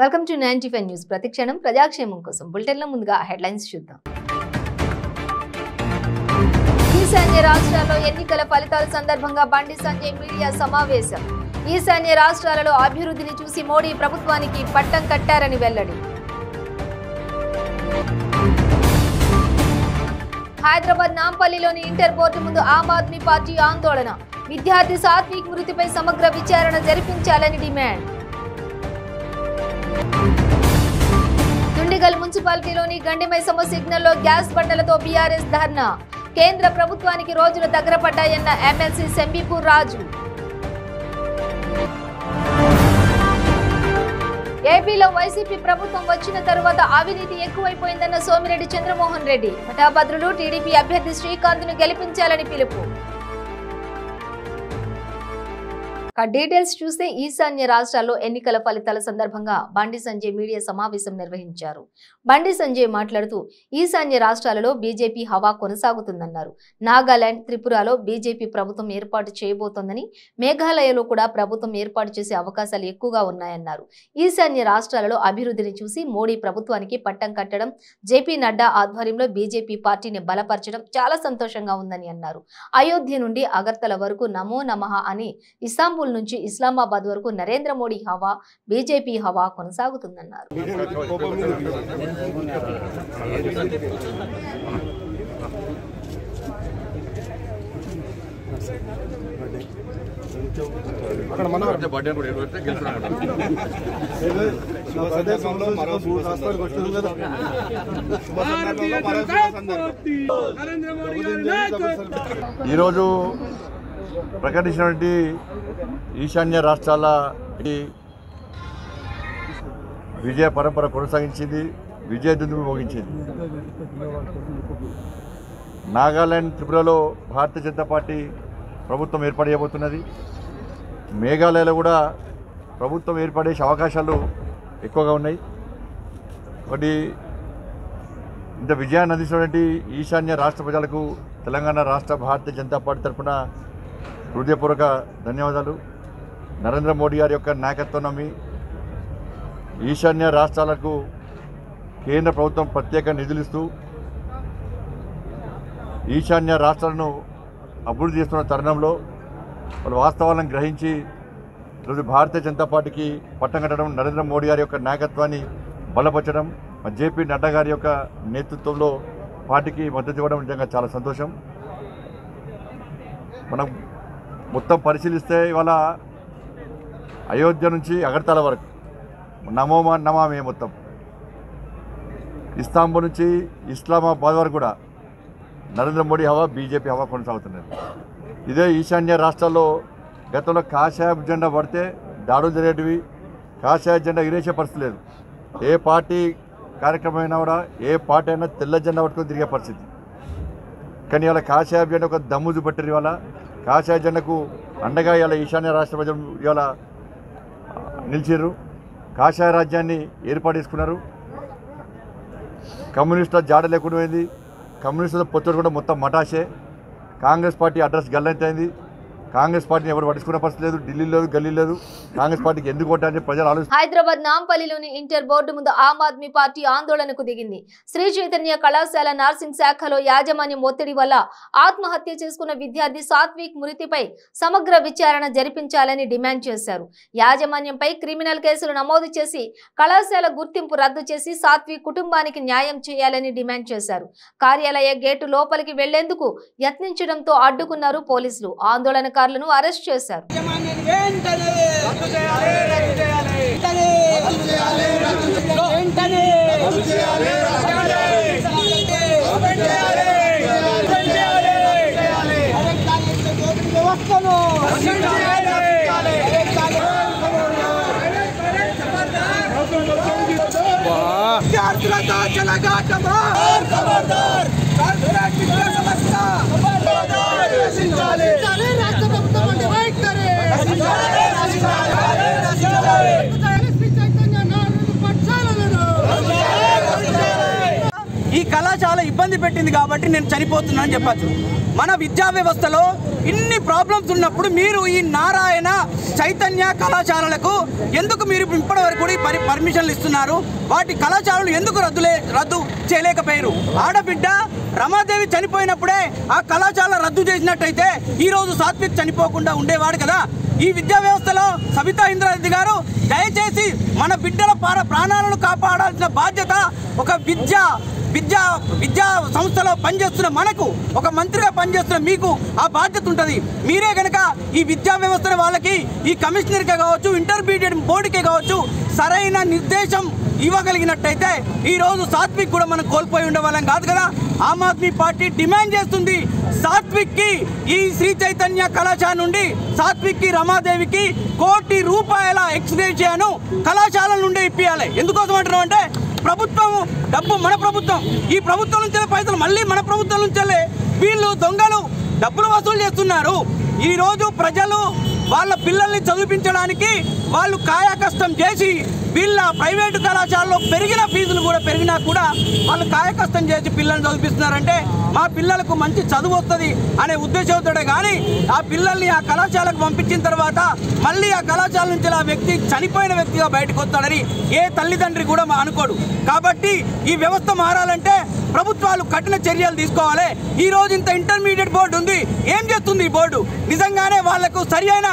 Welcome to 95 news. ప్రతిక్షణం ప్రజాక్షేమం కోసం బులెటిన్లో ముందుగా హెడ్లైన్స్ చూద్దాం. ఈశాన్య రాష్ట్రాల్లో ఎన్నికల ఫలితాల సందర్భంగా బండి సంజయ్ మీడియా సమావేశం. ఈశాన్య రాష్ట్రాలలో అభివృద్ధిని చూసి మోడీ ప్రభుత్వానికి పట్టం కట్టారని వెల్లడి. హైదరాబాద్ నాంపల్లిలోని ఇంటర్ బోర్డు ముందు ఆమ్ ఆద్మీ పార్టీ ఆందోళన. విద్యార్థి సాత్విక్ మృతిపై సమగ్ర విచారణ జరిపించాలని డిమాండ్. దుండిగల్ మున్సిపాలిటీలోని గండిమైసమ్మ సిగ్నల్లో గ్యాస్ బండలతో బీఆర్ఎస్ ధర్నా. కేంద్ర ప్రభుత్వానికి రోజులు దగ్గర పడ్డాయన్న ఎమ్మెల్సీ సెంబీపూర్ రాజు. ఏపీలో వైసీపీ ప్రభుత్వం వచ్చిన తరువాత అవినీతి ఎక్కువైపోయిందన్న సోమిరెడ్డి చంద్రమోహన్ రెడ్డి. పటాభద్రులు టీడీపీ అభ్యర్థి శ్రీకాంత్ను గెలిపించాలని పిలుపు. డీటెయిల్స్ చూస్తే ఈశాన్య రాష్ట్రాల్లో ఎన్నికల ఫలితాల సందర్భంగా బండి సంజయ్ మీడియా సమావేశం నిర్వహించారు. బండి సంజయ్ మాట్లాడుతూ ఈశాన్య రాష్ట్రాలలో బీజేపీ హవా కొనసాగుతుందన్నారు. నాగాలాండ్, త్రిపురలో బీజేపీ ప్రభుత్వం ఏర్పాటు చేయబోతోందని, మేఘాలయలో కూడా ప్రభుత్వం ఏర్పాటు చేసే అవకాశాలు ఎక్కువగా ఉన్నాయన్నారు. ఈశాన్య రాష్ట్రాలలో అభివృద్ధిని చూసి మోడీ ప్రభుత్వానికి పట్టం కట్టడం, జేపీ నడ్డా ఆధ్వర్యంలో బీజేపీ పార్టీని బలపరచడం చాలా సంతోషంగా ఉందని అన్నారు. అయోధ్య నుండి అగర్తల వరకు నమో నమః అని, ఇస్తాంబుల్ నుంచి ఇస్లామాబాద్ వరకు నరేంద్ర మోడీ హవా, బీజేపీ హవా కొనసాగుతుందన్నారు. ఈరోజు ప్రకటించినటువంటి ఈశాన్య రాష్ట్రాల విజయ పరంపర కొనసాగించింది, విజయదుందుకు మోగించింది. నాగాలాండ్, త్రిపురలో భారతీయ జనతా పార్టీ ప్రభుత్వం ఏర్పాటు చేయబోతున్నది. మేఘాలయలో కూడా ప్రభుత్వం ఏర్పడే అవకాశాలు ఎక్కువగా ఉన్నాయి. ఒకటి ఇంత విజయాన్ని అందించినటువంటి ఈశాన్య రాష్ట్ర ప్రజలకు తెలంగాణ రాష్ట్ర భారతీయ జనతా పార్టీ తరఫున హృదయపూర్వక ధన్యవాదాలు. నరేంద్ర మోడీ గారి యొక్క నాయకత్వం నమ్మి ఈశాన్య రాష్ట్రాలకు కేంద్ర ప్రభుత్వం ప్రత్యేక నిధులిస్తూ ఈశాన్య రాష్ట్రాలను అభివృద్ధి చేస్తున్న తరుణంలో వాళ్ళు వాస్తవాలను గ్రహించి ఈరోజు భారతీయ జనతా పార్టీకి పట్టం కట్టడం, నరేంద్ర మోడీ గారి యొక్క నాయకత్వాన్ని బలపరచడం, జేపీ నడ్డా గారి యొక్క నేతృత్వంలో పార్టీకి మద్దతు ఇవ్వడం నిజంగా చాలా సంతోషం. మనం మొత్తం పరిశీలిస్తే ఇవాళ అయోధ్య నుంచి అగర్తల వరకు నమో నమామే, మొత్తం ఇస్తాంబుల్ నుంచి ఇస్లామాబాద్ వరకు కూడా నరేంద్ర మోడీ హవా, బీజేపీ హవా కొనసాగుతున్నది. ఇదే ఈశాన్య రాష్ట్రాల్లో గతంలో కాషాయ జెండా పడితే దాడులు జరిగేటివి, కాషాయ జెండా ఎగిరేసే పరిస్థితి లేదు. ఏ పార్టీ కార్యక్రమం అయినా కూడా ఏ పార్టీ అయినా తెల్ల జెండా పట్టుకొని తిరిగే పరిస్థితి. కానీ ఇవాళ కాషాయ జెండా ఒక దమ్ము చూపెట్టారు. ఇవాళ కాషాయ జెండాకు అండగా ఇవాళ ఈశాన్య రాష్ట్ర ప్రజలు ఇవాళ నిలిచారు. కాషాయ రాజ్యాన్ని ఏర్పాటు చేసుకున్నారు. కమ్యూనిస్టుల జాడ లేకుండా పోయింది. కమ్యూనిస్టుల పొత్తుడు కూడా మొత్తం మటాషే. కాంగ్రెస్ పార్టీ అడ్రస్ గల్లంతైంది. కాంగ్రెస్ పార్టీని ఎవరు పట్టించుకునే పరిస్థితి లేదు. ఢిల్లీ లేదు, గల్లీ లేదు. కాంగ్రెస్ పార్టీకి ఎందుకు కొట్టారని ప్రజలు ఆలోచిస్తారు. హైదరాబాద్ నాంపల్లిలోని ఇంటర్ బోర్డు ముందు ఆమ్ ఆద్మీ పార్టీ ఆందోళనకు దిగింది. శ్రీ చైతన్య కళాశాల నర్సింగ్ శాఖలో యాజమాన్యం ఒత్తిడి వల్ల ఆత్మహత్య చేసుకున్న విద్యార్థి సాత్విక్ మృతిపై సమగ్ర విచారణ జరిపించాలని డిమాండ్ చేశారు. యాజమాన్యంపై క్రిమినల్ కేసులు నమోదు చేసి కళాశాల గుర్తింపు రద్దు చేసి సాత్విక్ కుటుంబానికి న్యాయం చేయాలని డిమాండ్ చేశారు. కార్యాలయ గేటు లోపలికి వెళ్లేందుకు యత్నించడంతో అడ్డుకున్నారు పోలీసులు. ఆందోళన అరెస్ట్ చేశారు. ఈ కళ చాలా ఇబ్బంది పెట్టింది కాబట్టి నేను చనిపోతున్నాను చెప్పచ్చు. మన విద్యా వ్యవస్థలో ఇన్ని ప్రాబ్లమ్స్ ఉన్నప్పుడు మీరు ఈ నారాయణ చైతన్య కళాశాలలకు ఎందుకు మీరు ఇప్పటి వరకు కూడా పర్మిషన్లు ఇస్తున్నారు? వాటి కళాశాలలు ఎందుకు రద్దు చేయలేకపోయారు? ఆడబిడ్డ రమాదేవి చనిపోయినప్పుడే ఆ కళాశాల రద్దు చేసినట్టయితే ఈరోజు సాత్విక్ చనిపోకుండా ఉండేవాడు కదా. ఈ విద్యా వ్యవస్థలో సబితా ఇంద్రారెడ్డి గారు దయచేసి మన బిడ్డల ప్రాణాలను కాపాడాల్సిన బాధ్యత ఒక విద్యా సంస్థలో పనిచేస్తున్న మనకు, ఒక మంత్రిగా పనిచేస్తున్న మీకు ఆ బాధ్యత ఉంటుంది. మీరే కనుక ఈ విద్యా వ్యవస్థ వాళ్ళకి, ఈ కమిషనర్కే కావచ్చు, ఇంటర్మీడియట్ బోర్డుకే కావచ్చు సరైన నిర్దేశం ఇవ్వగలిగినట్టయితే ఈరోజు సాత్విక్ కూడా మనం కోల్పోయి ఉండేవాళ్ళం కాదు కదా. ఆమ్ ఆద్మీ పార్టీ డిమాండ్ చేస్తుంది సాత్విక్కి ఈ శ్రీ చైతన్య కళాశాల నుండి సాత్విక్కి రమాదేవికి ₹1 కోటి ఎక్స్గ్రేషియాను కళాశాలల నుండి ఇప్పియాలి. ఎందుకోసం అంటున్నాం అంటే ప్రభుత్వం డబ్బు మన ప్రభుత్వం, ఈ ప్రభుత్వం నుంచి పైసలు మళ్ళీ మన ప్రభుత్వం నుంచే వీళ్ళు దొంగలు డబ్బులు వసూలు చేస్తున్నారు. ఈరోజు ప్రజలు వాళ్ళ పిల్లల్ని చదివించడానికి వాళ్ళు కాయకష్టం చేసి వీళ్ళ ప్రైవేటు కళాశాలలో పెరిగిన ఫీజులు కూడా పెరిగినా కూడా వాళ్ళు కాయకష్టం చేసి పిల్లల్ని చదివిస్తున్నారంటే మా పిల్లలకు మంచి చదువు వస్తుంది అనే ఉద్దేశంతో కానీ ఆ పిల్లల్ని ఆ కళాశాలకు పంపించిన తర్వాత మళ్ళీ ఆ కళాశాల నుంచి ఆ వ్యక్తి చనిపోయిన వ్యక్తిగా బయటకు వస్తాడని ఏ తల్లిదండ్రి కూడా అనుకోడు. కాబట్టి ఈ వ్యవస్థ మారాలంటే ప్రభుత్వాలు కఠిన చర్యలు తీసుకోవాలి. ఈ రోజు ఇంత ఇంటర్మీడియట్ బోర్డు ఉంది, ఏం చేస్తుంది ఈ బోర్డు? నిజంగానే వాళ్లకు సరి అయిన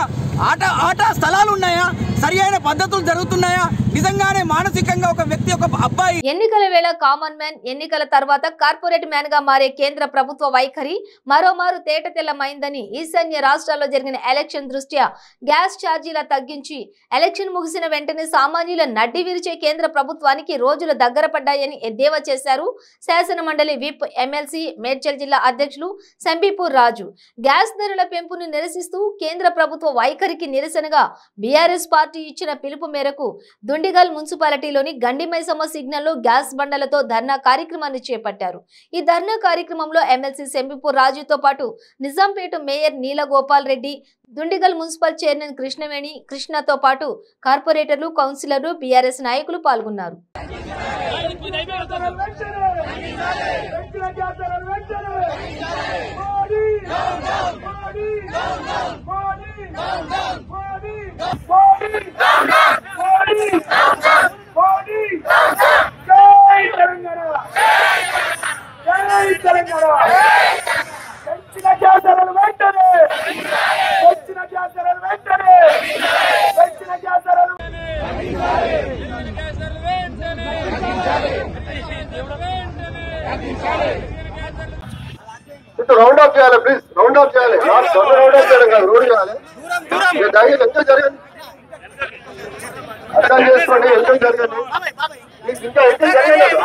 ఆట స్థలాలు ఉన్నాయా? సరి అయిన పద్ధతులు జరుగుతున్నాయా? నిజంగానే మానసికంగా ఒక వ్యక్తి, ఒక అబ్బాయి ఎన్నికల వేళ కామన్ మ్యాన్, ఎన్నికల తర్వాత కార్పొరేట్ మ్యాన్ గా మారే కేంద్ర ప్రభుత్వ వైఖరి మరోమారు తేటతెల్లమైందని ఈశాన్య రాష్ట్రాల్లో జరిగిన ఎలక్షన్ దృష్ట్యా గ్యాస్ ఛార్జీల తగ్గించి ఎలక్షన్ ముగిసిన వెంటనే సామాన్యుల నడ్డి విరిచే కేంద్ర ప్రభుత్వానికి రోజులు దగ్గర పడ్డాయని ఎద్దేవా చేశారు శాసన మండలి విప్ ఎమ్మెల్సీ మేడ్చల్ జిల్లా అధ్యక్షులు సంబీపూర్ రాజు. గ్యాస్ ధరల పెంపును నిరసిస్తూ కేంద్ర ప్రభుత్వ వైఖరికి నిరసనగా బీఆర్ఎస్ పార్టీ ఇచ్చిన పిలుపు మేరకు దుండిగల్ మున్సిపాలిటీలోని గండిమైసమ్మ సిగ్నల్లో గ్యాస్ బండలతో ధర్నా కార్యక్రమాన్ని చేపట్టారు. ఈ ధర్నా కార్యక్రమంలో ఎమ్మెల్సీ సంబీపూర్ రాజుతో పాటు Nizampet mayor Neelagopal Reddy, Dundigal municipal chairman Krishnaveni కృష్ణతో పాటు కార్పొరేటర్లు, కౌన్సిలర్లు, బీఆర్ఎస్ నాయకులు పాల్గొన్నారు. రౌండ్ ఆఫ్ చేయాలి, ప్లీజ్ రౌండ్ ఆఫ్ చేయాలి. రౌండ్ ఆఫ్ చేయడం కాదు, రోడ్ చేయాలి. ఎంత జరగండి, అర్థం చేసుకోండి. ఎంత జరగండి, ఇంకా ఎంత జరగలేదు.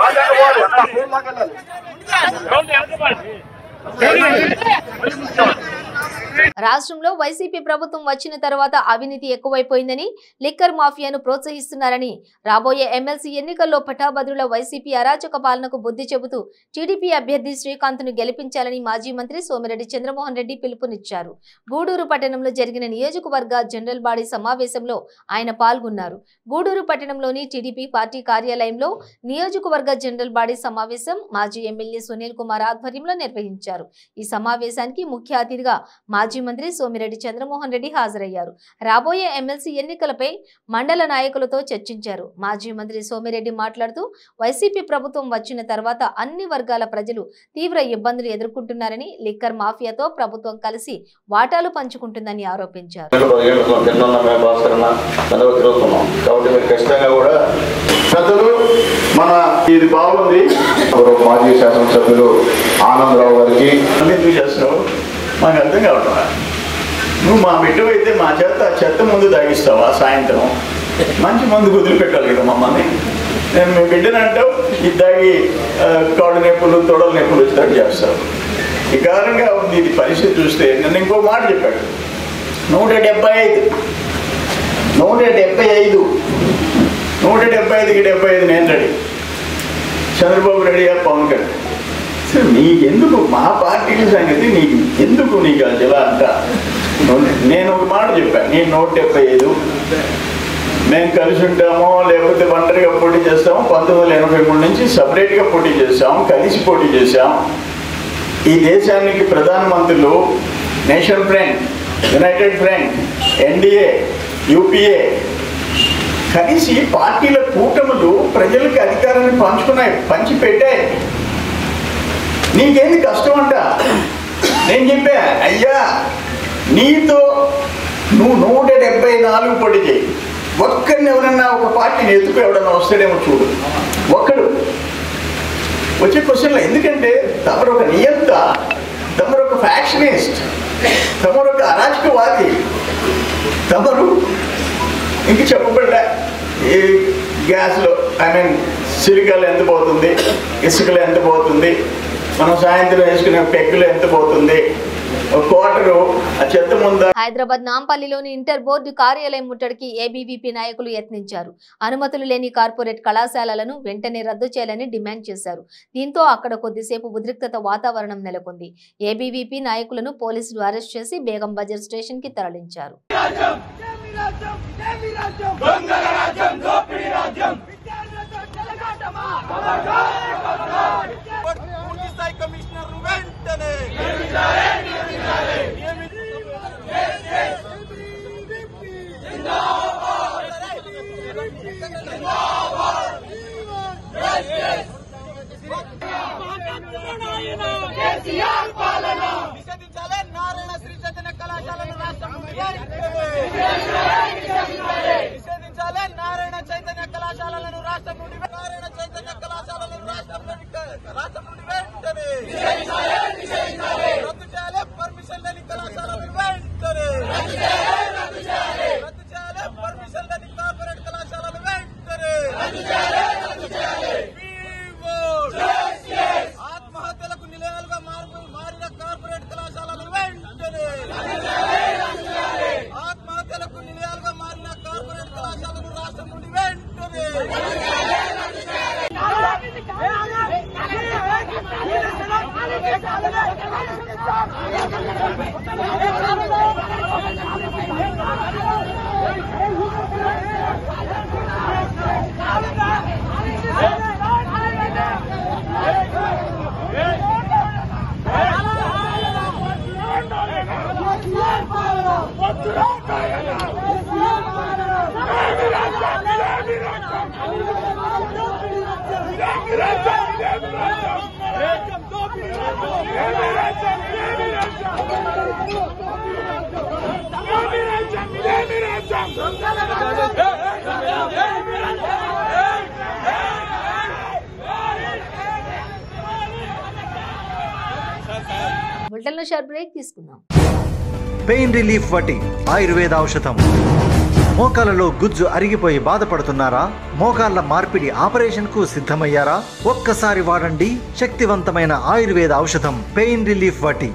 రాష్ట్రంలో వైసీపీ ప్రభుత్వం వచ్చిన తర్వాత అవినీతి ఎక్కువైపోయిందని, లిక్కర్ మాఫియాను ప్రోత్సహిస్తున్నారని, రాబోయే ఎమ్మెల్సీ ఎన్నికల్లో పటాభద్రుల వైసీపీ అరాచక పాలనకు బుద్ధి చెబుతూ టీడీపీ అభ్యర్థి శ్రీకాంత్ను గెలిపించాలని మాజీ మంత్రి సోమిరెడ్డి చంద్రమోహన్ రెడ్డి పిలుపునిచ్చారు. గూడూరు పట్టణంలో జరిగిన నియోజకవర్గ జనరల్ బాడీ సమావేశంలో ఆయన పాల్గొన్నారు. గూడూరు పట్టణంలోని టీడీపీ పార్టీ కార్యాలయంలో నియోజకవర్గ జనరల్ బాడీ సమావేశం మాజీ ఎమ్మెల్యే సునీల్ కుమార్ ఆధ్వర్యంలో నిర్వహించారు. ఈ సమావేశానికి ముఖ్య అతిథిగా మాజీ మంత్రి సోమిరెడ్డి చంద్రమోహన్ రెడ్డి హాజరయ్యారు. రాబోయే ఎమ్మెల్సీ ఎన్నికలపై మండల నాయకులతో చర్చించారు. మాజీ మంత్రి సోమిరెడ్డి మాట్లాడుతూ వైసీపీ ప్రభుత్వం వచ్చిన తర్వాత అన్ని వర్గాల ప్రజలు తీవ్ర ఇబ్బందులు ఎదుర్కొంటున్నారని, లిక్కర్ మాఫియాతో ప్రభుత్వం కలిసి వాటాలు పంచుకుంటుందని ఆరోపించారు. ఇది బాగుంది. మాజీ శాసనసభ్యులు ఆనందరావు గారికి ఎందుకు చేస్తున్నావు మాకు అర్థం కావట్లా. నువ్వు మా బిడ్డ అయితే మా చెత్త ముందు తాగిస్తావా? సాయంత్రం మంచి మందు వదిలిపెట్టాలి కదా మమ్మల్ని. నేను మీ బిడ్డని అంటావు, ఇది తాగి కాడు నొప్పులు, తొడల నొప్పులు వచ్చేటట్టు చేస్తావు. ఈ కారణంగా ఉంది ఇది పరిస్థితి చూస్తే. నన్ను ఇంకో మాట చెప్పాడు, 175 నేను రెడీ, చంద్రబాబు రెడీ, పవన్ కళ్యాణ్. నీకెందుకు మా పార్టీల సంగతి నీకు ఎందుకు? నీకు జిల్లా అంట. నేను ఒక మాట చెప్పాను, నేను 175 మేము కలిసి ఉంటామో లేకపోతే ఒంటరిగా పోటీ చేస్తాము. 1983 నుంచి సపరేట్గా పోటీ చేస్తాము, కలిసి పోటీ చేసాం. ఈ దేశానికి ప్రధానమంత్రులు nation front, united front, NDA, UPA కలిసి పార్టీల కూటములు ప్రజలకి అధికారాన్ని పంచిపెట్టాయి. నీకేంది కష్టం అంట? నేను చెప్పా, అయ్యా నీతో నువ్వు 174 పొడి చేయి, ఒక్కడిని ఎవరన్నా ఒక పార్టీని ఎత్తుకు ఎవడన్నా వస్తాడేమో చూడు. ఒక్కడు వచ్చే క్వశ్చన్లో, ఎందుకంటే తమరు ఒక నియంత, తమరు ఒక ఫ్యాక్షనిస్ట్, తమరు ఒక అరాచకవాది, తమరు ఇంక చెప్పబడ్డా ఈ గ్యాస్లో సిలికాలు ఎంత పోతుంది, ఇసుకలు ఎంత పోతుంది, మనం సాయంత్రం వేసుకునే పెగ్గులు ఎంత పోతుంది, కోటరు ఆ చెత్త ముందా. హైదరాబాద్ నాంపల్లిలోని ఇంటర్ బోర్డు కార్యాలయం ముట్టడికి ఏబీవీపీ నాయకులు యత్నించారు. అనుమతులు లేని కార్పొరేట్ కళాశాలలను వెంటనే రద్దు చేయాలని డిమాండ్ చేశారు. దీంతో అక్కడ కొద్దిసేపు ఉద్రిక్తత వాతావరణం నెలకొంది. ఏబీవీపీ నాయకులను పోలీసులు అరెస్ట్ చేసి బేగం బజార్ స్టేషన్ కి తరలించారు. పెయిన్ రిలీఫ్ వటి ఆయుర్వేద ఔషధం. మోకాలలో గుజ్జు అరిగిపోయి బాధపడుతున్నారా? మోకాళ్ల మార్పిడి ఆపరేషన్ కు సిద్ధమయ్యారా? ఒక్కసారి వాడండి శక్తివంతమైన ఆయుర్వేద ఔషధం పెయిన్ రిలీఫ్ వటి.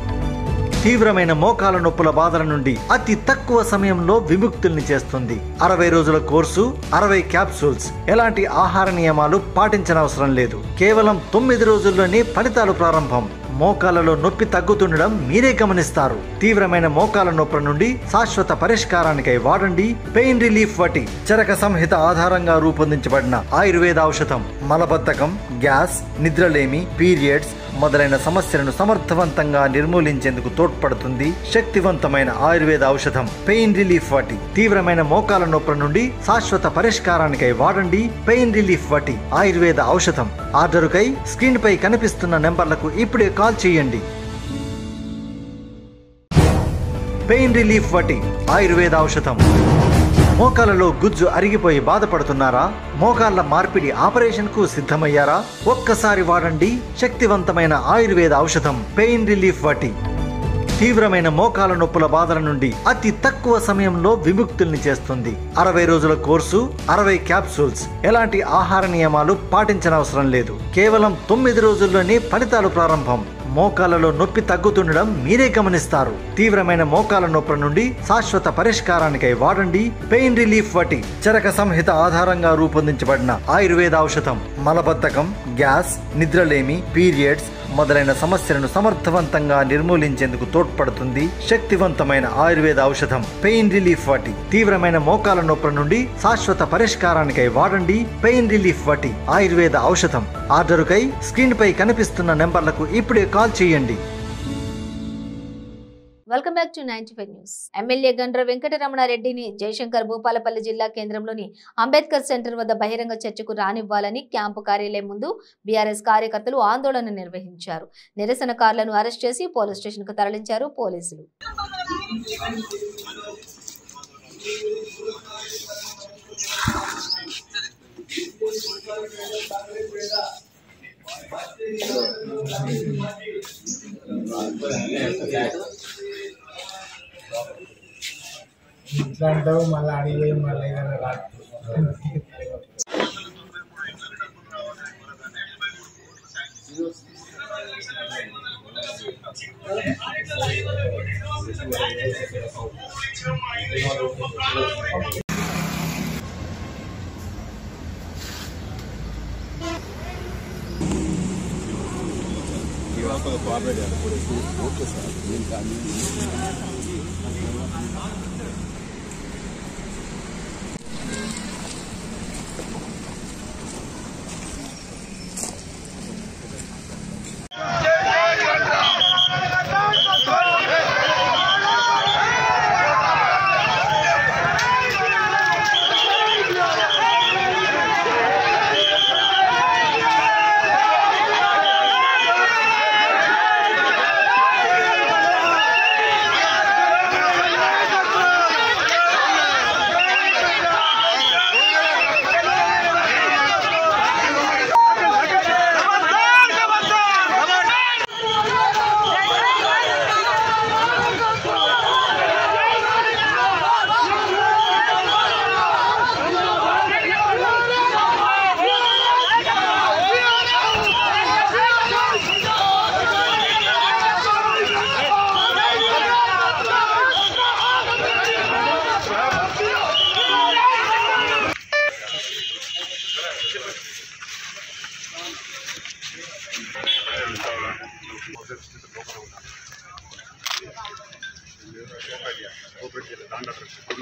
తీవ్రమైన మోకాల నొప్పుల బాధల నుండి అతి తక్కువ సమయంలో విముక్తుల్ని చేస్తుంది. 60 రోజుల కోర్సు, 60 క్యాప్సూల్స్. ఎలాంటి ఆహార నియమాలు పాటించనవసరం లేదు. కేవలం 9 రోజుల్లోనే ఫలితాలు ప్రారంభం. మోకాలలో నొప్పి తగ్గుతుండడం మీరే గమనిస్తారు. తీవ్రమైన మోకాల నొప్పుల నుండి శాశ్వత పరిష్కారానికై వాడండి పెయిన్ రిలీఫ్ వటి. చరక సంహిత ఆధారంగా రూపొందించబడిన ఆయుర్వేద ఔషధం మలబద్ధకం, గ్యాస్, నిద్రలేమి, పీరియడ్స్ మొదలైన సమస్యలను సమర్థవంతంగా నిర్మూలించేందుకు తోడ్పడుతుంది. శక్తివంతమైన ఆయుర్వేద ఔషధం పెయిన్ రిలీఫ్ వటి. తీవ్రమైన మోకాల నొప్పుల నుండి శాశ్వత పరిష్కారానికై వాడండి పెయిన్ రిలీఫ్ వటి ఆయుర్వేద ఔషధం. ఆర్డరుకై స్క్రీన్ పై కనిపిస్తున్న నెంబర్లకు ఇప్పుడే కాల్ చేయండి. పెయిన్ రిలీఫ్ వటి ఆయుర్వేద ఔషధం. మోకాలలో గుజ్జు అరిగిపోయి బాధపడుతున్నారా? మోకాళ్ల మార్పిడి ఆపరేషన్ కు సిద్ధమయ్యారా? ఒక్కసారి వాడండి శక్తివంతమైన ఆయుర్వేద ఔషధం పెయిన్ రిలీఫ్ వటి. తీవ్రమైన మోకాల నొప్పుల బాధల నుండి అతి తక్కువ సమయంలో విముక్తుల్ని చేస్తుంది. 60 రోజుల కోర్సు, 60 క్యాప్సూల్స్. ఎలాంటి ఆహార నియమాలు పాటించనవసరం లేదు. కేవలం 9 రోజుల్లోనే ఫలితాలు ప్రారంభం. మోకాలలో నొప్పి తగ్గుతుండడం మీరే గమనిస్తారు. తీవ్రమైన మోకాల నొప్పుల నుండి శాశ్వత పరిష్కారానికై వాడండి పెయిన్ రిలీఫ్ వటి. చరక సంహిత ఆధారంగా రూపొందించబడిన ఆయుర్వేద ఔషధం మలబద్ధకం, గ్యాస్, నిద్రలేమి, పీరియడ్స్ మొదలైన సమస్యలను సమర్థవంతంగా నిర్మూలించేందుకు తోడ్పడుతుంది. శక్తివంతమైన ఆయుర్వేద ఔషధం పెయిన్ రిలీఫ్ వటి. తీవ్రమైన మోకాల నొప్పుల నుండి శాశ్వత పరిష్కారానికై వాడండి పెయిన్ రిలీఫ్ వటి ఆయుర్వేద ఔషధం. ఆర్డరుకై స్క్రీన్ పై కనిపిస్తున్న నెంబర్లకు ఇప్పుడే కాల్ చేయండి. Welcome back to 95 news. MLA Gandra వెంకటరమణారెడ్డిని జయశంకర్ భూపాలపల్లి జిల్లా కేంద్రంలోని అంబేద్కర్ సెంటర్ వద్ద బహిరంగ చర్చకు రానివ్వాలని క్యాంపు కార్యాలయం ముందు బీఆర్ఎస్ కార్యకర్తలు ఆందోళన నిర్వహించారు. నిరసనకారులను అరెస్ట్ చేసి పోలీస్ స్టేషన్ కు తరలించారు పోలీసులు. ఇట్లా అంటావు మళ్ళీ అడిగి మళ్ళీ ఏదైనా రాదు.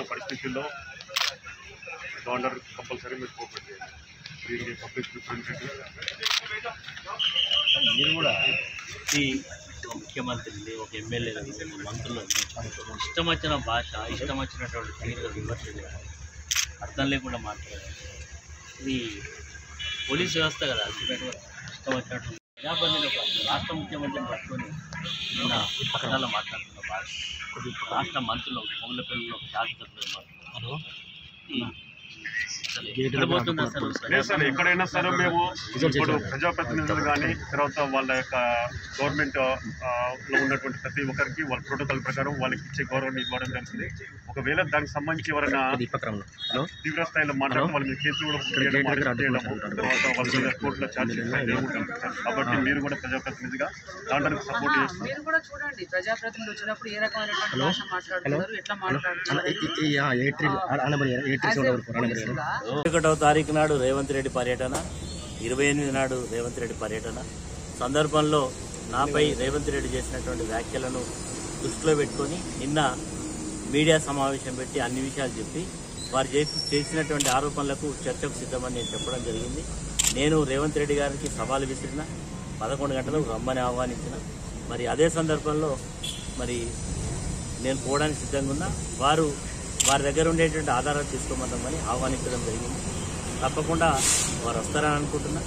పరిస్థితుల్లో గవర్నర్ కంపల్సరీ మీరు కోఆపరేట్ చేయాలి. పబ్లిక్ మీరు కూడా ఈ ముఖ్యమంత్రిని ఒక ఎమ్మెల్యే మంత్రులు ఇష్టం వచ్చిన భాష ఇష్టం వచ్చినటువంటి తీరుగా విమర్శ చేయాలి, అర్థం లేకుండా మాట్లాడాలి. ఇది పోలీస్ వ్యవస్థ కదా, ఇష్టం వచ్చినట్టు ప్రజాప్రతినిధి ఒక రాష్ట్ర ముఖ్యమంత్రిని పట్టుకొని నిన్న పక్కన మాట్లాడుతున్న భాష, రాష్ట్ర మంత్రులు మొగలపల్లిలో శాసనసభ్యులు ఎక్కడైనా సరే మేము ఇప్పుడు ప్రజాప్రతినిధులు కానీ తర్వాత వాళ్ళ యొక్క గవర్నమెంట్ లో ఉన్నటువంటి ప్రతి ఒక్కరికి వాళ్ళ ప్రోటోకాల్ ప్రకారం వాళ్ళకి ఇచ్చే గౌరవాన్ని ఇవ్వడం జరుగుతుంది. ఒకవేళ దానికి సంబంధించి ఎవరైనా తీవ్ర స్థాయిలో మాట్లాడడం వాళ్ళ మీద కేసులు కూడా తర్వాత వాళ్ళ మీద కోర్టులో ఛార్జ్ కాబట్టి మీరు కూడా ప్రజాప్రతినిధిగా దాంట్లో సపోర్ట్ చేస్తున్నారు. 1వ తారీఖు నాడు రేవంత్ రెడ్డి పర్యటన, 28 నాడు రేవంత్ రెడ్డి పర్యటన సందర్భంలో నాపై రేవంత్ రెడ్డి చేసినటువంటి వ్యాఖ్యలను దృష్టిలో పెట్టుకొని నిన్న మీడియా సమావేశం పెట్టి అన్ని విషయాలు చెప్పి వారు చేసినటువంటి ఆరోపణలకు చర్చకు సిద్ధమని నేను చెప్పడం జరిగింది. నేను రేవంత్ రెడ్డి గారికి సవాలు విసిరిన 11 గంటలకు రమ్మని ఆహ్వానించిన. మరి అదే సందర్భంలో మరి నేను పోవడానికి సిద్ధంగా ఉన్నా, వారి దగ్గర ఉండేటువంటి ఆధారాలు తీసుకోమని ఆహ్వానించడం జరిగింది. తప్పకుండా వారు వస్తారని అనుకుంటున్నా.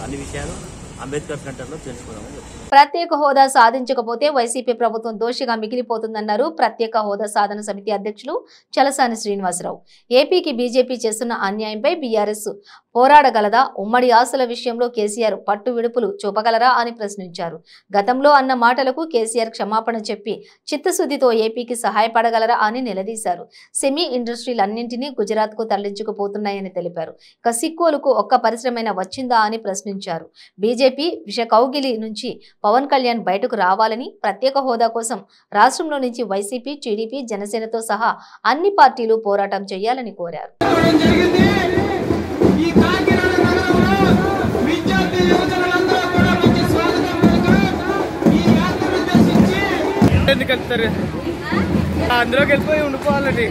అన్ని విషయాలు అంబేద్కర్ సెంటర్లో తెలుసుకున్నామని. ప్రత్యేక హోదా సాధించకపోతే వైసీపీ ప్రభుత్వం దోషిగా మిగిలిపోతుందన్నారు ప్రత్యేక హోదా సాధన సమితి అధ్యక్షులు చలసాని శ్రీనివాసరావు. ఏపీకి బీజేపీ చేస్తున్న అన్యాయంపై బీఆర్ఎస్ పోరాడగలదా? ఉమ్మడి ఆశల విషయంలో కేసీఆర్ పట్టు విడుపులు చూపగలరా అని ప్రశ్నించారు. గతంలో అన్న మాటలకు కేసీఆర్ క్షమాపణ చెప్పి చిత్తశుద్ధితో ఏపీకి సహాయపడగలరా అని నిలదీశారు. సెమీ ఇండస్ట్రీలన్నింటినీ గుజరాత్ కు తరలించుకుపోతున్నాయని తెలిపారు. ఇక సిక్కోలుకు ఒక్క పరిశ్రమైన వచ్చిందా అని ప్రశ్నించారు. బీజేపీ విష కౌగిలి నుంచి పవన్ కళ్యాణ్ బయటకు రావాలని, ప్రత్యేక హోదా కోసం రాష్ట్రంలో నుంచి వైసీపీ, టీడీపీ, జనసేనతో సహా అన్ని పార్టీలు పోరాటం చేయాలని కోరారు. అందులోకి వెళ్ళిపోయి ఉండిపోవాలండి.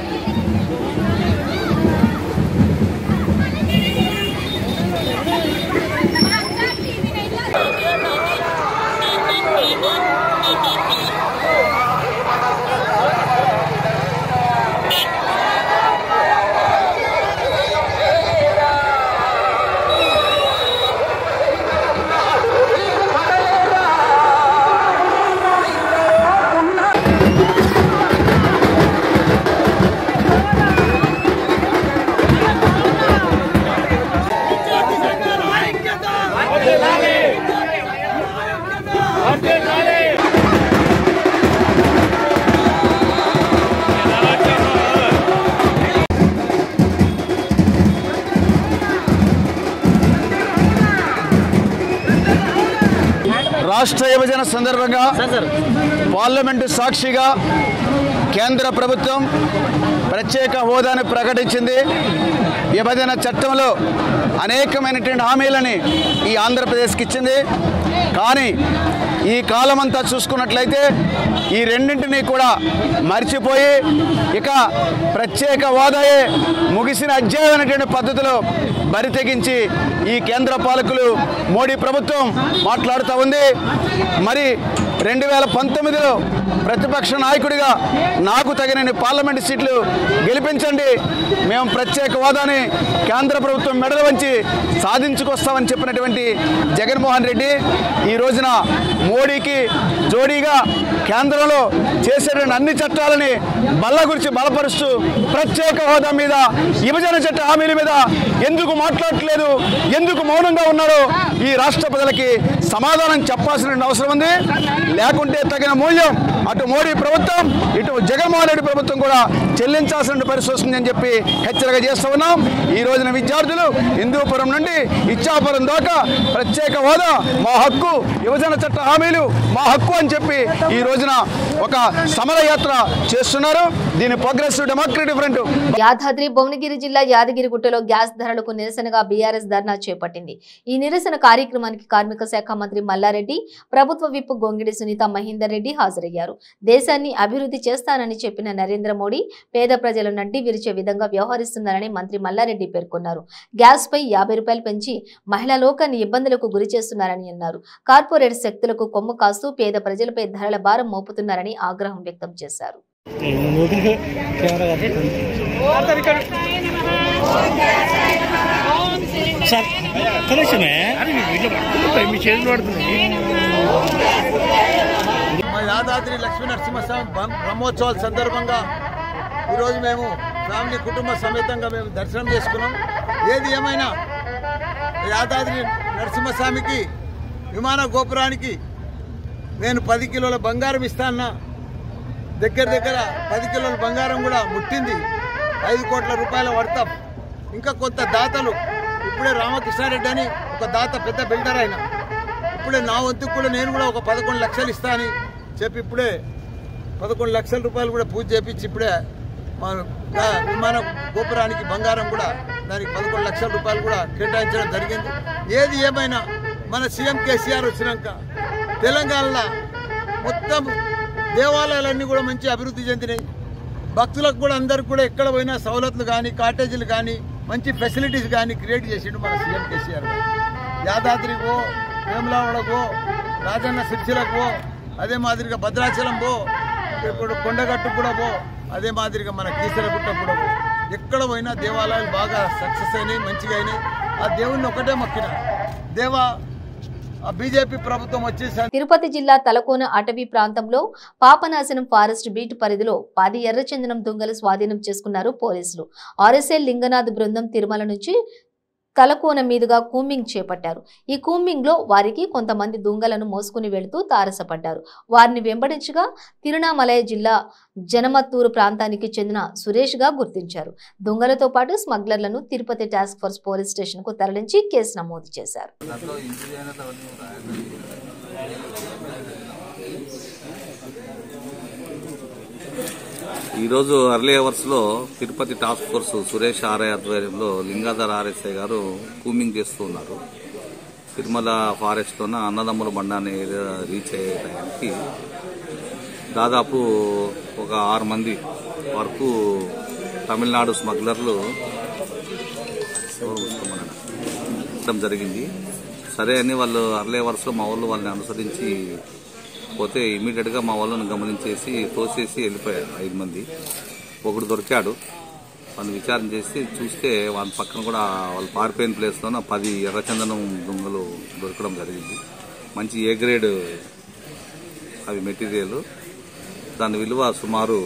రాష్ట్ర విభజన సందర్భంగా పార్లమెంటు సాక్షిగా కేంద్ర ప్రభుత్వం ప్రత్యేక హోదాను ప్రకటించింది. విభజన చట్టంలో అనేకమైనటువంటి హామీలని ఈ ఆంధ్రప్రదేశ్కి ఇచ్చింది. కానీ ఈ కాలమంతా చూసుకున్నట్లయితే ఈ రెండింటినీ కూడా మర్చిపోయి ఇక ప్రత్యేక హోదాయే ముగిసిన అధ్యాయమైనటువంటి పద్ధతిలో బరితెగించి ఈ కేంద్ర పాలకులు మోడీ ప్రభుత్వం మాట్లాడుతూ ఉంది. మరి 2019లో ప్రతిపక్ష నాయకుడిగా నాకు తగిన పార్లమెంటు సీట్లు గెలిపించండి, మేము ప్రత్యేక హోదాని కేంద్ర ప్రభుత్వం మెడలు వంచి సాధించుకొస్తామని చెప్పినటువంటి జగన్మోహన్ రెడ్డి ఈ రోజున మోడీకి జోడీగా కేంద్రంలో చేసేటువంటి అన్ని చట్టాలని బల్లగురించి బలపరుస్తూ ప్రత్యేక హోదా మీద విభజన చట్ట హామీల మీద ఎందుకు మాట్లాడట్లేదు, ఎందుకు మౌనంగా ఉన్నారో ఈ రాష్ట్ర ప్రజలకి సమాధానం చెప్పాల్సిన అవసరం ఉంది. లేకుంటే తగిన మూల్యం అటు మోడీ ప్రభుత్వం ఇటు జగన్మోహన్ రెడ్డి ప్రభుత్వం కూడా చెల్లించాల్సిన పరిస్థితి వస్తుందని చెప్పి హెచ్చరిక చేస్తూ ఉన్నాం. ఈ రోజున విద్యార్థులు హిందూపురం నుండి ఇచ్చాపురం దాకా ప్రత్యేక హోదా మా హక్కు, విభజన చట్ట హామీలు మా హక్కు అని చెప్పి ఈ రోజున ఒక సమరయాత్ర చేస్తున్నారు. దీని progressive democratic front Yadadri Bhuvanagiri జిల్లా యాదగిరిగుట్టలో గ్యాస్ ధరలకు నిరసనగా బీఆర్ఎస్ ధర్నా చేపట్టింది. ఈ నిరసన కార్యక్రమానికి కార్మిక శాఖ మంత్రి మల్లారెడ్డి, ప్రభుత్వ విప్ గొంగిడి సునీత మహేందర్ రెడ్డి హాజరయ్యారు. దేశాన్ని అభివృద్ధి చేస్తానని చెప్పిన నరేంద్ర మోడీ పేద ప్రజల నడ్డి విరిచే విధంగా వ్యవహరిస్తున్నారని మంత్రి మల్లారెడ్డి పేర్కొన్నారు. గ్యాస్ పై 50 రూపాయలు పెంచి మహిళా లోకాన్ని ఇబ్బందులకు గురి చేస్తున్నారని అన్నారు. కార్పొరేట్ శక్తులకు కొమ్ము కాస్తూ పేద ప్రజలపై ధరల భారం మోపుతున్నారని ఆగ్రహం వ్యక్తం చేశారు. యాదాద్రి లక్ష్మీ నరసింహస్వామి బ్రహ్మోత్సవాల సందర్భంగా ఈరోజు మేము ఫ్యామిలీ కుటుంబ సమేతంగా మేము దర్శనం చేసుకున్నాం. ఏది ఏమైనా యాదాద్రి నరసింహస్వామికి విమాన గోపురానికి నేను 10 కిలోల బంగారం ఇస్తాన్నా, దగ్గర 10 కిలోల బంగారం కూడా ముట్టింది. 5 కోట్ల రూపాయల వర్త. ఇంకా కొంత దాతలు ఇప్పుడే రామకృష్ణారెడ్డి అని ఒక దాత పెద్ద బిల్డర్ అయినా ఇప్పుడే నా వంతుకు కూడా నేను కూడా ఒక 11 లక్షలు ఇస్తా అని చెప్పి ఇప్పుడే 11 లక్షల రూపాయలు కూడా పూజ చేపించి ఇప్పుడే మా విమాన గోపురానికి బంగారం కూడా దానికి 11 లక్షల రూపాయలు కూడా కేటాయించడం జరిగింది. ఏది ఏమైనా మన సీఎం కేసీఆర్ వచ్చినాక తెలంగాణలో మొత్తం దేవాలయాలన్నీ కూడా మంచి అభివృద్ధి చెందినాయి. భక్తులకు కూడా అందరికి కూడా ఎక్కడ పోయినా సవలతులు కానీ కాటేజీలు కానీ మంచి ఫెసిలిటీస్ కానీ క్రియేట్ చేసిండు మన సీఎం కేసీఆర్. యాదాద్రికో, వేములవాడకో, రాజన్న సిరిసిల్లకు, అదే మాదిరిగా భద్రాచలం పో, ఇప్పుడు కొండగట్టు కూడా పో, అదే మాదిరిగా మన కీసరగుట్ట కూడా పో. ఎక్కడ పోయినా దేవాలయాలు బాగా సక్సెస్ అయినాయి, మంచిగా అయినాయి. ఆ దేవుణ్ణి ఒకటే మొక్కిన దేవా బీజేపీ ప్రభుత్వం వచ్చేసి. తిరుపతి జిల్లా తలకోన అటవీ ప్రాంతంలో పాపనాశనం ఫారెస్ట్ బీట్ పరిధిలో 10 ఎర్రచందనం దుంగలు స్వాధీనం చేసుకున్నారు పోలీసులు. ఆర్ఎస్ఎల్ లింగనాథ్ బృందం తిరుమల నుంచి తలకోన మీదుగా కూంబింగ్ చేపట్టారు. ఈ కూంబింగ్ లో వారికి కొంతమంది దుంగలను మోసుకుని వెళుతూ తారసపడ్డారు. వారిని వెంబడించగా తిరునామలయ జిల్లా జనమత్తూరు ప్రాంతానికి చెందిన సురేష్ గా గుర్తించారు. దొంగలతో పాటు స్మగ్లర్లను Tirupati task force police station కు తరలించి కేసు నమోదు చేశారు. ఈరోజు అర్లీ అవర్స్లో Tirupati task force Suresh RI ఆధ్వర్యంలో లింగాధర్ ఆర్ఎస్ఐ గారు కూమింగ్ చేస్తూ ఉన్నారు. తిరుమల ఫారెస్ట్లోన అన్నదమ్ముల బండాన్ని రీచ్ అయ్యే టైంకి దాదాపు ఒక 6 మంది వరకు తమిళనాడు స్మగ్లర్లు జరిగింది. సరే అని వాళ్ళు అర్లీ అవర్స్లో మా వాళ్ళు వాళ్ళని అనుసరించి పోతే ఇమీడియట్గా మా వాళ్ళని గమనించేసి తోసేసి వెళ్ళిపోయారు 5 మంది. ఒకడు దొరికాడు. వాళ్ళు విచారణ చేసి చూస్తే వాళ్ళ పక్కన కూడా వాళ్ళు పారిపోయిన ప్లేస్లోనే 10 ఎర్రచందనం దొంగలు దొరకడం జరిగింది. మంచి ఏ గ్రేడ్ అవి మెటీరియల్. దాని విలువ సుమారు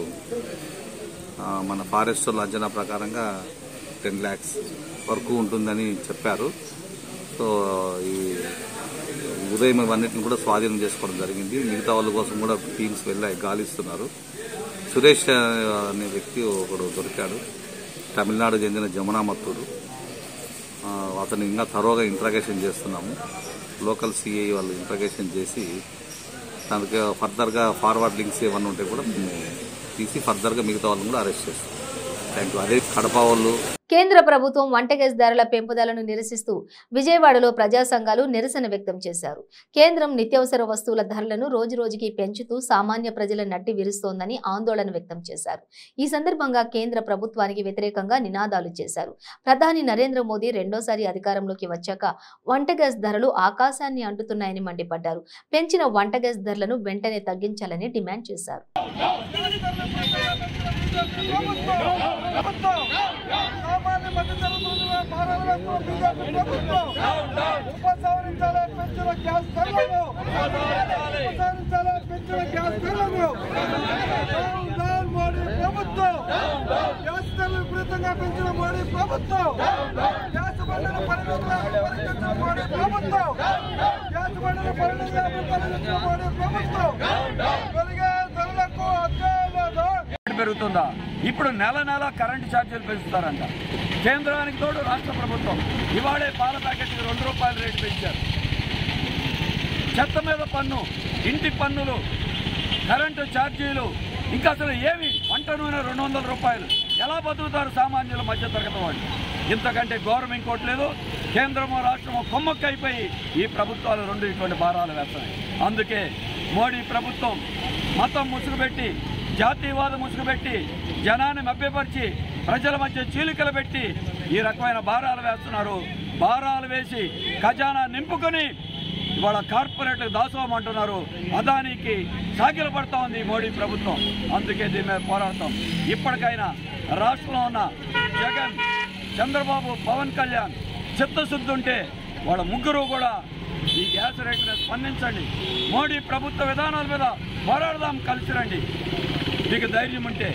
మన ఫారెస్ట్ వాళ్ళ అంచనా ప్రకారంగా 10 lakhs వరకు ఉంటుందని చెప్పారు. సో ఈ ఉదయం ఇవన్నిటిని కూడా స్వాధీనం చేసుకోవడం జరిగింది. మిగతా వాళ్ళ కోసం కూడా టీమ్స్ వెళ్ళాయి, గాలిస్తున్నారు. సురేష్ అనే వ్యక్తి ఒకడు దొరికాడు, తమిళనాడు చెందిన జమునామత్తూరు. అతను ఇంకా తరోగా ఇంట్రాగేషన్ చేస్తున్నాము. లోకల్ సిఐ వాళ్ళు ఇంట్రాగేషన్ చేసి దానికి ఫర్దర్గా ఫార్వర్డ్ లింక్స్ ఏమన్నా ఉంటే కూడా తీసి ఫర్దర్గా మిగతా వాళ్ళని కూడా అరెస్ట్ చేస్తాం. Thank you. అదే కడప వాళ్ళు. కేంద్ర ప్రభుత్వం వంట గ్యాస్ ధరల పెంపుదలను నిరసిస్తూ విజయవాడలో ప్రజా సంఘాలు నిరసన వ్యక్తం చేశారు. కేంద్రం నిత్యావసర వస్తువుల ధరలను రోజురోజుకి పెంచుతూ సామాన్య ప్రజల నడ్డి విరుస్తోందని ఆందోళన వ్యక్తం చేశారు. ఈ సందర్భంగా కేంద్ర ప్రభుత్వానికి వ్యతిరేకంగా నినాదాలు చేశారు. ప్రధాని నరేంద్ర మోదీ రెండోసారి అధికారంలోకి వచ్చాక వంట గ్యాస్ ధరలు ఆకాశాన్ని అంటుతున్నాయని మండిపడ్డారు. పెంచిన వంట గ్యాస్ ధరలను వెంటనే తగ్గించాలని డిమాండ్ చేశారు. పెరుగుతుందా? ఇప్పుడు నెల నెల కరెంటు ఛార్జీలు పెంచుతారంట. కేంద్రానికి తోడు రాష్ట్ర ప్రభుత్వం ఇవాళే పాల ప్యాకెట్కి ₹2 రేటు పెంచారు. చెత్త మీద పన్ను, ఇంటి పన్నులు, కరెంటు ఛార్జీలు, ఇంకా అసలు ఏమి వంట నూనె ₹200. ఎలా బతుకుతారు సామాన్యుల మధ్యతరగతి వాళ్ళు? ఇంతకంటే ఘోరం ఇంకోటి లేదు. కేంద్రమో రాష్ట్రమో కొమ్మక్కి అయిపోయి ఈ ప్రభుత్వాలు రెండు ఇటువంటి భారాలు వేస్తాయి. అందుకే మోడీ ప్రభుత్వం మతం ముసుగుపెట్టి, జాతీయవాదం ముసుగుపెట్టి, జనాన్ని మభ్యపరిచి, ప్రజల మధ్య చీలికలు పెట్టి ఈ రకమైన భారాలు వేస్తున్నారు. భారాలు వేసి ఖజానా నింపుకొని ఇవాళ కార్పొరేట్లకు దాసోహం అంటున్నారు. అదానికి సాగిలు పడతా ఉంది మోడీ ప్రభుత్వం. అందుకే దీని మీద పోరాడతాం. ఇప్పటికైనా రాష్ట్రంలో ఉన్న జగన్, చంద్రబాబు, పవన్ కళ్యాణ్ చిత్తశుద్ధి ఉంటే వాళ్ళ ముగ్గురు కూడా ఈ గ్యాస్ రేట్లను స్పందించండి. మోడీ ప్రభుత్వ విధానాల మీద పోరాడదాం, కలిసి రండి. మీకు ధైర్యం ఉంటే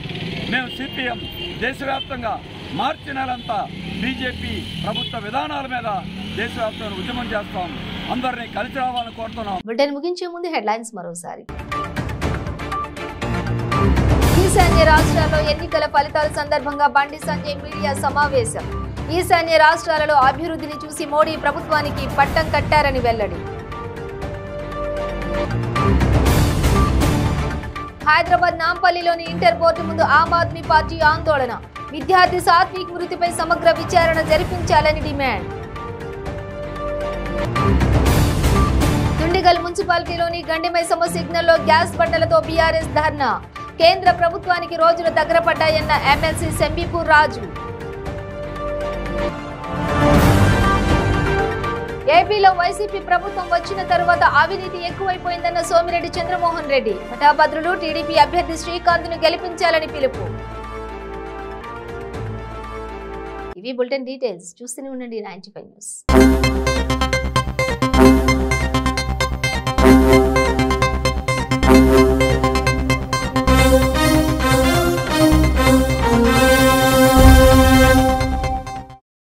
మేము సిపిఎం దేశవ్యాప్తంగా మార్చి నెలంతా బీజేపీ ప్రభుత్వ విధానాల మీద దేశవ్యాప్తంగా ఉద్యమం చేస్తాం. అందరినీ కలిసి రావాలని కోరుతున్నాం. బులెటిన్ ముగించే ముందు హెడ్లైన్స్ మరోసారి. ఈశాన్య రాష్ట్రాల్లో ఎన్నికల ఫలితాల సందర్భంగా బండి సంజయ్ మీడియా సమావేశం. ఈశాన్య రాష్ట్రాలలో అభివృద్ధిని చూసి మోడీ ప్రభుత్వానికి పట్టం కట్టారని వెల్లడి. హైదరాబాద్ నాంపల్లిలోని ఇంటర్ బోర్డు ముందు ఆమ్ ఆద్మీ పార్టీ ఆందోళన. విద్యార్థి సాత్విక్ మృతిపై సమగ్ర విచారణ జరిపించాలని డిమాండ్. దుండిగల్ మున్సిపాలిటీలోని గండిమైసమ్మ సిగ్నల్లో గ్యాస్ బండలతో బీఆర్ఎస్ ధర్నా. కేంద్ర ప్రభుత్వానికి రోజులు దగ్గర పడ్డాయన్న ఎమ్మెల్సీ సెంబీపూర్ రాజు. ఏపీలో వైసీపీ ప్రభుత్వం వచ్చిన తరువాత అవినీతి ఎక్కువైపోయిందన్న సోమిరెడ్డి చంద్రమోహన్ రెడ్డి. పటాభద్రులు టీడీపీ అభ్యర్థి శ్రీకాంత్ ను గెలిపించాలని పిలుపు. ఇవి బులెటిన్ డీటెయిల్స్. చూస్తూనే ఉండండి 95 న్యూస్.